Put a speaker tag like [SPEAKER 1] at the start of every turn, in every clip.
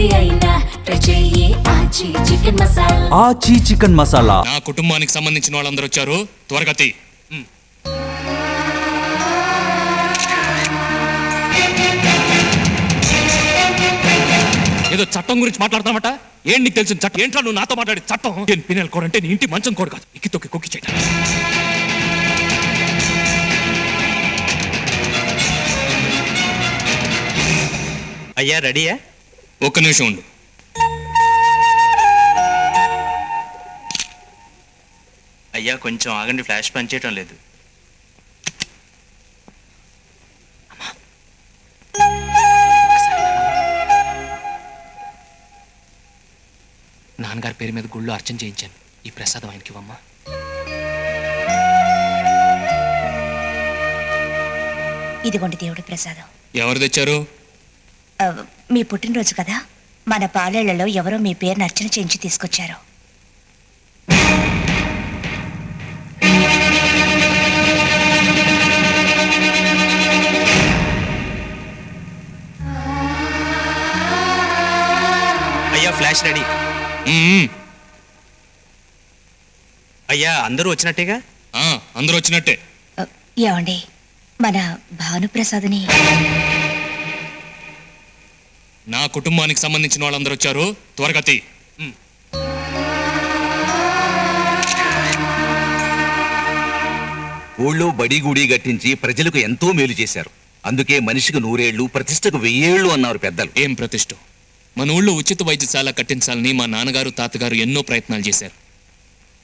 [SPEAKER 1] ఏది అయినా ట్రై చెయ్యి ఆచి చికెన్ మసాలా.
[SPEAKER 2] ఆచి చికెన్ మసాలా.
[SPEAKER 3] నా కుటుంబానికి సంబంధించిన వాళ్ళందరూ వచ్చారు, త్వరగా తీ. ఏదో చట్టం గురించి మాట్లాడతామట. ఏంటి నీకు తెలిసిన చట్టం? ఏంట్రా నువ్వు నాతో మాట్లాడే చట్టం? నేను పిన్నెల కోడ్ అంటే నీ ఇంటి మంచం కోడ్ కాదు. ఇక్కి తొక్కి కుక్కి చేయడం.
[SPEAKER 4] అయ్యా రెడీయా?
[SPEAKER 3] ఒక్క నిమిషం ఉండు.
[SPEAKER 4] అయ్యా కొంచెం ఆగండి, ఫ్లాష్ పనిచేయటం లేదు.
[SPEAKER 3] నాన్నగారి పేరు మీద గుళ్ళు అర్చన చేయించాను. ఈ ప్రసాదం ఆయనకి ఇవ్వమ్మా.
[SPEAKER 5] ఇదిగోండి దేవుడి ప్రసాదం.
[SPEAKER 3] ఎవరు తెచ్చారు?
[SPEAKER 5] మీ పుట్టినరోజు కదా, మన పాలేళ్లలో ఎవరో మీ పేరును అర్చన చేయించి తీసుకొచ్చారు.
[SPEAKER 4] అయ్యా ఫ్లాష్ రెడీ. అయ్యా అందరూ వచ్చినట్టేగా?
[SPEAKER 3] అందరూ వచ్చినట్టే.
[SPEAKER 5] ఏమండి, మన భానుప్రసాద్ని
[SPEAKER 3] నా కుటుంబానికి సంబంధించిన వాళ్ళందరూ వచ్చారు, త్వరగా తీ.
[SPEAKER 6] ఊళ్ళో బడి గుడి గట్టించి ప్రజలకు ఎంతో మేలు చేశారు. అందుకే మనిషికి 100 ఏళ్ళు, ప్రతిష్టకు 1000 ఏళ్ళు అన్నారు పెద్దలు.
[SPEAKER 3] ఏం ప్రతిష్ఠ? మన ఊళ్ళో ఉచిత వైద్యశాల కట్టించాలని మా నాన్నగారు తాతగారు ఎన్నో ప్రయత్నాలు చేశారు.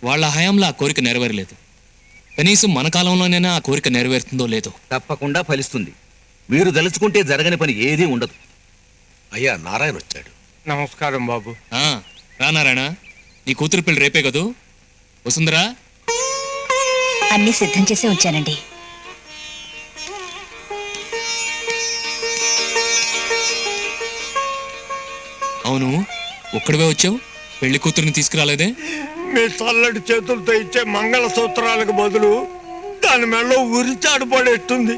[SPEAKER 3] వాళ్ళ హయాంలో ఆ కోరిక నెరవేరలేదు. కనీసం మన కాలంలోనైనా ఆ కోరిక నెరవేరుతుందో లేదో.
[SPEAKER 6] తప్పకుండా ఫలిస్తుంది. మీరు దలుచుకుంటే జరగని పని ఏదీ ఉండదు.
[SPEAKER 7] అయ్యా నారాయణ వచ్చాడు.
[SPEAKER 8] నమస్కారం బాబు.
[SPEAKER 3] రానారాయణ, నీ కూతురు పెళ్లి రేపే కదూ? వసుందరా,
[SPEAKER 5] అన్ని సిద్ధం చేసి ఉంచానండి.
[SPEAKER 3] అవును, ఒక్కడివే వచ్చావు, పెళ్లి కూతురుని తీసుకురాలేదే?
[SPEAKER 8] మీ చల్లటి చేతులతో ఇచ్చే మంగళసూత్రాలకు బదులు దాని మెడలో ఉరిచాడు పడేస్తుంది.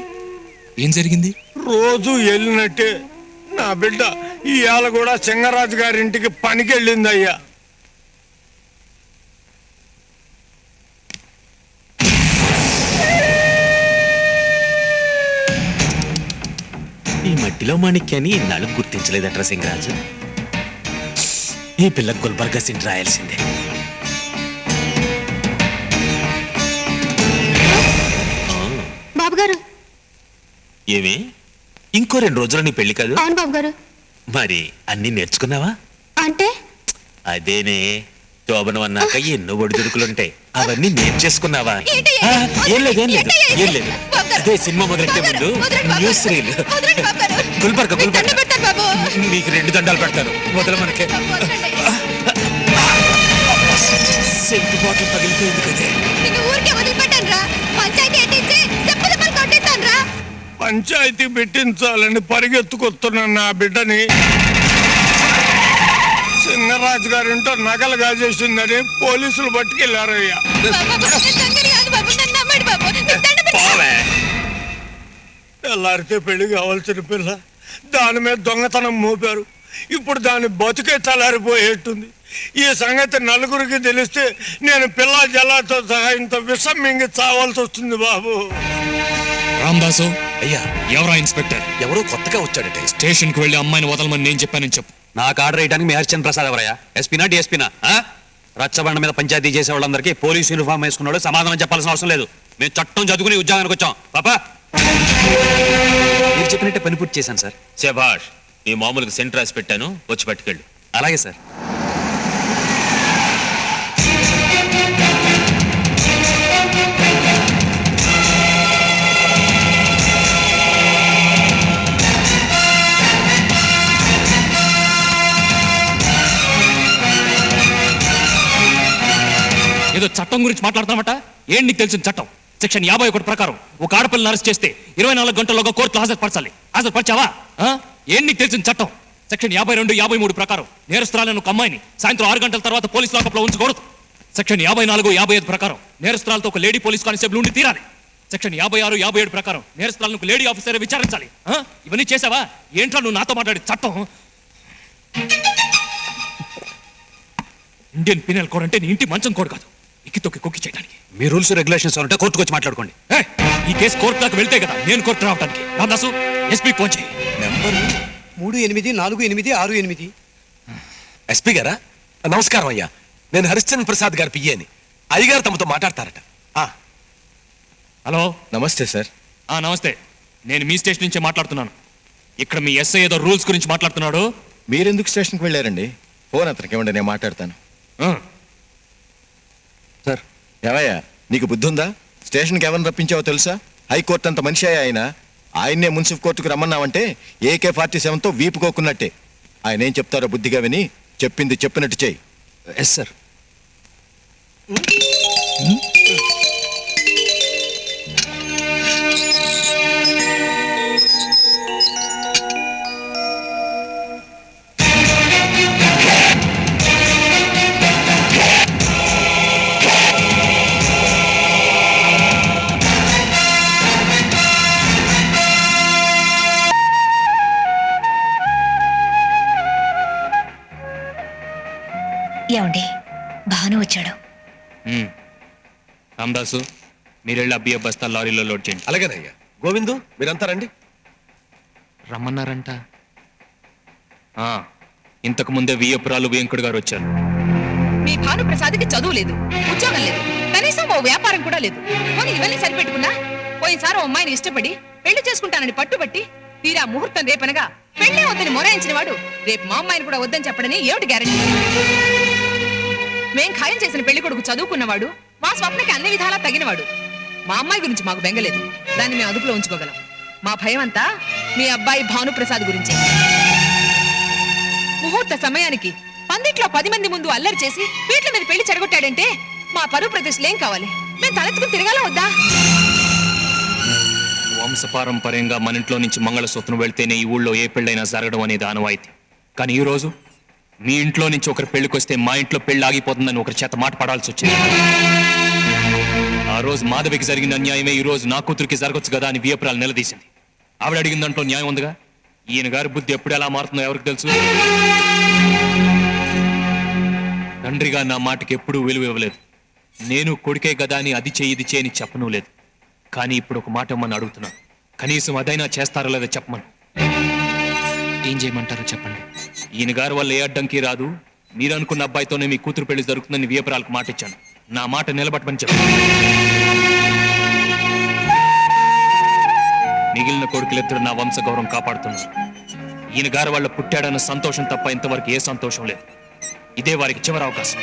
[SPEAKER 3] ఏం జరిగింది?
[SPEAKER 8] రోజు వెళ్ళినట్టే నా బిడ్డ ఇవాళ కూడా సింగరాజు గారింటికి పనికి వెళ్ళింది అయ్యా.
[SPEAKER 4] ఈ మట్టిలో మాణిక్యాన్ని ఇన్నాళ్ళు గుర్తించలేదట్రా సింగరాజు. ఈ పిల్ల గుల్బర్గా సిండ్ రాయాల్సిందే.
[SPEAKER 9] బాబుగారు.
[SPEAKER 4] ఏమి ఇంకో 2 రోజులు నీ పెళ్లి కాదు?
[SPEAKER 9] అవును బాబుగారు.
[SPEAKER 4] మరి అన్ని నేర్చుకున్నావా?
[SPEAKER 9] అంటే
[SPEAKER 4] అదేనే, శోభనం అన్నాక ఎన్నో ఒడిదుడుకులుంటాయి, అవన్నీ నేర్చేసుకున్నావా? ఏం లేదు ఏం లేదు ఏం లేదు. అదే సినిమా మొదలెట్టే ముందు న్యూస్ రీల్. గుల్బర్గా నీకు 2 దండాలు పెడతారు, మొదలు మనకే. సెంటు బాటిల్ పగిలిపోయింది కదే.
[SPEAKER 8] పంచాయతీ పెట్టించాలని పరిగెత్తుకొస్తున్నా నా బిడ్డని సింగరాజు గారింటో నగలు గాజేసిందని పోలీసులు పట్టుకెళ్లారయ్యా. తెల్లారితే పెళ్లి కావాల్సిన పిల్ల దాని మీద దొంగతనం మోపారు. ఇప్పుడు దాని బతుకే తలారిపోయేట్టుంది. ఈ సంగతి నలుగురికి తెలిస్తే నేను పిల్ల జల్లాతో సహా ఇంత విషం మింగి చావాల్సి వస్తుంది బాబు.
[SPEAKER 3] రామదాసు.
[SPEAKER 6] అయ్యా.
[SPEAKER 3] ఎవరా ఇన్స్పెక్టర్?
[SPEAKER 6] ఎవరో కొత్తగా వచ్చాడట.
[SPEAKER 3] స్టేషన్ కు వెళ్లి అమ్మాయిని వదలమని నేను చెప్పానని చెప్పు.
[SPEAKER 6] నాకు ఆర్డర్ వేయడానికి మీ హరిచంద్ర ప్రసాద్ ఎవరయ్యా? ఎస్పీనా డిఎస్పీనా? రచ్చబండ మీద పంచాయతీ చేసే వాళ్ళందరికీ పోలీసు యూనిఫామ్ వేసుకున్నాడు సమాధానం చెప్పాల్సిన అవసరం లేదు. మేము చట్టం చదువుకుని ఉద్యోగానికి వచ్చాం. పాపా మీరు చెప్పినట్టే పని పూర్తి చేశాను సార్.
[SPEAKER 4] శభాష్. నీ మామూలుగా సెంటర్ రాసి పెట్టాను, వచ్చి పట్టుకెళ్ళు.
[SPEAKER 6] అలాగే సార్.
[SPEAKER 3] ఏదో చట్టం గురించి మాట్లాడతామట. ఏంటి నీకు తెలిసిన చట్టం? సెక్షన్ 51 ప్రకారం ఒక ఆడపిల్లని అరెస్ట్ చేస్తే 24 గంటల్లోగా కోర్టులో హాజరుపరచాలి. హాజరుపరిచావా? ఏంటి నీకు తెలిసిన చట్టం? సెక్షన్ 52, 53 ప్రకారం నేరస్తురాలను ఒక అమ్మాయిని సాయంత్రం 6 గంటల తర్వాత పోలీస్ లాకప్లో ఉంచకూడదు. సెక్షన్ 54, 55 ప్రకారం నేరస్తురాలతో ఒక లేడీ పోలీస్ కానిస్టేబుల్ ఉండి తీరాలి. సెక్షన్ 56, 57 ప్రకారం నేరస్తురాలను లేడీ ఆఫీసర్ విచారించాలి. ఇవన్నీ చేసావా? ఏంట్రా నువ్వు నాతో మాట్లాడే చట్టం? ఇండియన్ పీనల్ కోడ్ అంటే నీ ఇంటి మంచం కోడ్ కాదు, ఇక్కి తొక్కి కుక్కి చేయడానికి.
[SPEAKER 6] మీ రూల్స్ రెగ్యులేషన్స్ ఉంటే కోర్టుకు వచ్చి మాట్లాడుకోండి.
[SPEAKER 3] ఏయ్, ఈ కేసు కోర్టు దాకా వెళ్తే కదా నేను కోర్టు రావడానికి. రామదాసు, ఎస్పీ ఫోన్ చేయి.
[SPEAKER 2] నెంబరు 384868.
[SPEAKER 7] ఎస్పీ గారా? నమస్కారం అయ్యా. నేను హరిశ్చంద్ర ప్రసాద్ గారి పియ్యని. అయ్యగారు తమతో మాట్లాడతారట.
[SPEAKER 3] హలో.
[SPEAKER 9] నమస్తే సార్.
[SPEAKER 3] నమస్తే. నేను మీ స్టేషన్ నుంచే మాట్లాడుతున్నాను. ఇక్కడ మీ ఎస్ఐ ఏదో రూల్స్ గురించి మాట్లాడుతున్నాడు.
[SPEAKER 9] మీరెందుకు స్టేషన్కి వెళ్ళారండి? ఫోన్ అతనికి ఇవ్వండి, నేను మాట్లాడతాను.
[SPEAKER 6] సార్,
[SPEAKER 9] ఏవయ్యా, నీకు బుద్ధి ఉందా? స్టేషన్కి ఎవరిని రప్పించావో తెలుసా? హైకోర్టు అంత మనిషి ఆయన. ఆయన్నే మున్సిపల్ కోర్టుకు రమ్మన్నామంటే AK-47తో వీపుకోకున్నట్టే. ఆయన ఏం చెప్తారో బుద్ధిగా విని చెప్పింది చెప్పినట్టు చేయి.
[SPEAKER 6] Yes sir.
[SPEAKER 5] ఏమండి, భాను వచ్చాడు.
[SPEAKER 3] రామదాసు, మీరెళ్ళి అబ్బియ బస్తా లారీలో లోడ్ చేయండి.
[SPEAKER 7] అలాగేనయ్యా. గోవిందు, మీరంతా రండి.
[SPEAKER 3] రమ్మన్నారంట. ఇంతకు ముందే వియ్యపురాలు వెంకుడు గారు వచ్చారు.
[SPEAKER 10] మీ భానుప్రసాద్కి చదువు లేదు, ఉద్యోగం లేదు, కనీసం ఓ వ్యాపారం కూడా లేదు. పోనీ ఇవన్నీ సరిపెట్టుకున్నా పోయినసారి ఓ అమ్మాయిని ఇష్టపడి పెళ్లి చేసుకుంటానని పట్టుబట్టి తీరా ముహూర్తం రేపనగా పెళ్లి వద్దని మొరాయించిన వాడు రేపు మా అమ్మాయిని కూడా వద్దని చెప్పడని ఏమిటి గ్యారెంటీ? మేం ఖాయం చేసిన పెళ్లి కొడుకు చదువుకున్నవాడు, మా స్వప్నకి అన్ని విధాలా తగినవాడు. మా అమ్మాయి గురించి మాకు బెంగలేదు, దాన్ని మేము అదుపులో ఉంచుకోగలం. మా భయం అంతా మీ అబ్బాయి భానుప్రసాద్ గురించి. ముహూర్త సమయానికి పందిట్లో 10 మంది ముందు అల్లరి చేసి వీట్ల మీద పెళ్లి చెడగొట్టాడంటే మా పరువు ప్రతిష్టలేం కావాలి? మేము తలెత్తుకుని తిరగాల వద్దా?
[SPEAKER 3] వంశపారంపర్యంగా మన ఇంట్లో నుంచి మంగళసూత్రం వెళ్తేనే ఈ ఊళ్ళో ఏ పెళ్ళైనా జరగడం అనేది ఆనవాయితీ. కానీ ఈ రోజు మీ ఇంట్లో నుంచి ఒకరి పెళ్లికొస్తే మా ఇంట్లో పెళ్లి ఆగిపోతుందని ఒకరి చేత మాట పడాల్సి వచ్చింది. ఆ రోజు మాధవికి జరిగిన అన్యాయమే ఈ రోజు నా కూతురికి జరగొచ్చు కదా అని వియ్యపురాలు నిలదీసింది. ఆవిడ అడిగిన దాంట్లో న్యాయం ఉందిగా. ఈయన గారి బుద్ధి ఎప్పుడు ఎలా మారుతుందో ఎవరికి తెలుసు. తండ్రిగా నా మాటకి ఎప్పుడూ విలువ ఇవ్వలేదు. నేను కొడుకే కదా అని అది చేయి ఇది చేయని చెప్పను లేదు. కానీ ఇప్పుడు ఒక మాట ఇమ్మని అడుగుతున్నాను. కనీసం అదైనా చేస్తారో లేదో చెప్పమను. ఏం చేయమంటారో చెప్పండి. ఈయన గారి వల్ల ఏ అడ్డంకి రాదు. మీరు అనుకున్న అబ్బాయితోనే మీ కూతురు పెళ్లి జరుగుతుందని వియ్యపురాలకు మాట ఇచ్చాను. నా మాట నిలబట్టమని చెప్పండి. మిగిలిన కొడుకులిద్దరు నా వంశ గౌరవం కాపాడుతున్నారు. ఈయన గారి వాళ్ళ పుట్టాడన్న సంతోషం తప్ప ఇంతవరకు ఏ సంతోషం లేదు. ఇదే వారికి చివరి అవకాశం.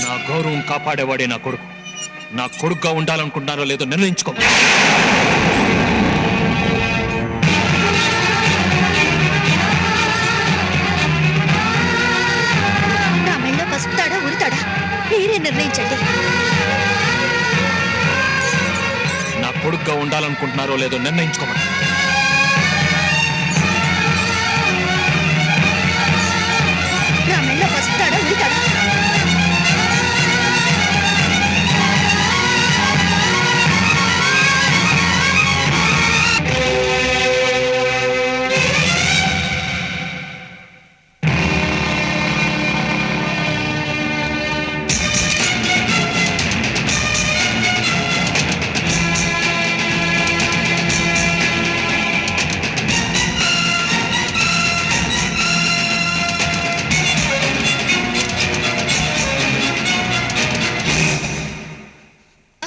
[SPEAKER 3] నా గౌరవం కాపాడేవాడే నా కొడుకు. నా కొడుకుగా ఉండాలనుకుంటున్నారో లేదో నిర్ణయించుకో.
[SPEAKER 5] నా మెళ్ళో పసుపుతాడా ఉరుతాడా మీరే నిర్ణయించండి.
[SPEAKER 3] నా కొడుకుగా ఉండాలనుకుంటున్నారో లేదో నిర్ణయించుకోమని.
[SPEAKER 5] నా మెళ్ళో పసుపుతాడా ఉరుతాడా?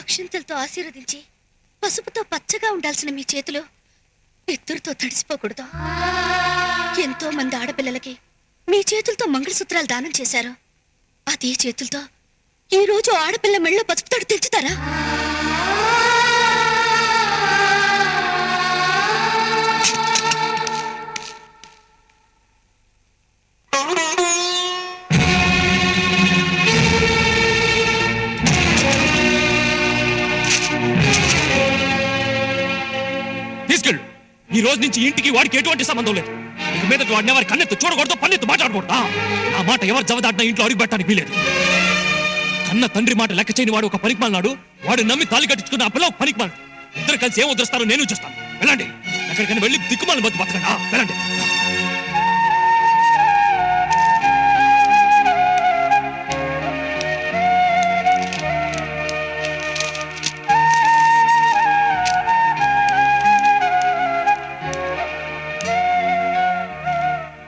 [SPEAKER 5] అక్షంతలతో ఆశీర్వదించి పసుపుతో పచ్చగా ఉండాల్సిన మీ చేతులు ఎత్తురుతో తడిసిపోకూడదు. ఎంతో మంది ఆడపిల్లలకి మీ చేతులతో మంగళసూత్రాలు దానం చేశారు. అదే చేతులతో ఈ రోజు ఆడపిల్ల మెళ్ళో పసుపుతాడు తెచ్చుతారా?
[SPEAKER 3] తీసుకెళ్ళు. ఈ రోజు నుంచి ఇంటికి వాడికి ఎటువంటి సంబంధం లేదు. ఇక మీద వాడిని ఎవరి కన్నెత్తు చూడకూడదు, పన్నెత్తు మాట్లాడకూడదు. ఆ మాట ఎవరు జవదాటినా ఇంట్లో అడుగు పెట్టడానికి వీలేదు. కన్న తండ్రి మాట లెక్క చేయని వాడు ఒక పనికిమాలినాడు. వాడు నమ్మి తాలి కట్టించుకున్న ఆ పిల్ల ఒక పనికిమాలి. ఇద్దరు కలిసి ఏం వదిలేస్తారో నేను చూస్తాను. వెళ్ళండి. ఎక్కడికైనా వెళ్ళి దిక్కుమాలి బతు బతకండి. వెళ్ళండి.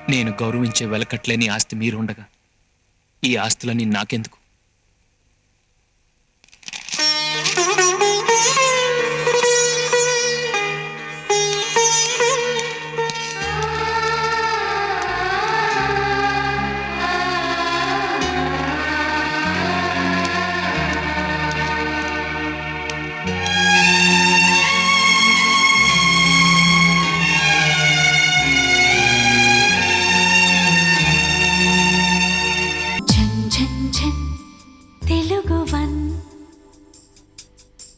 [SPEAKER 3] నేను గౌరవించే వెలకట్లేని ఆస్తి మీరు ఉండగా ఈ ఆస్తులన్నీ నాకెందుకు?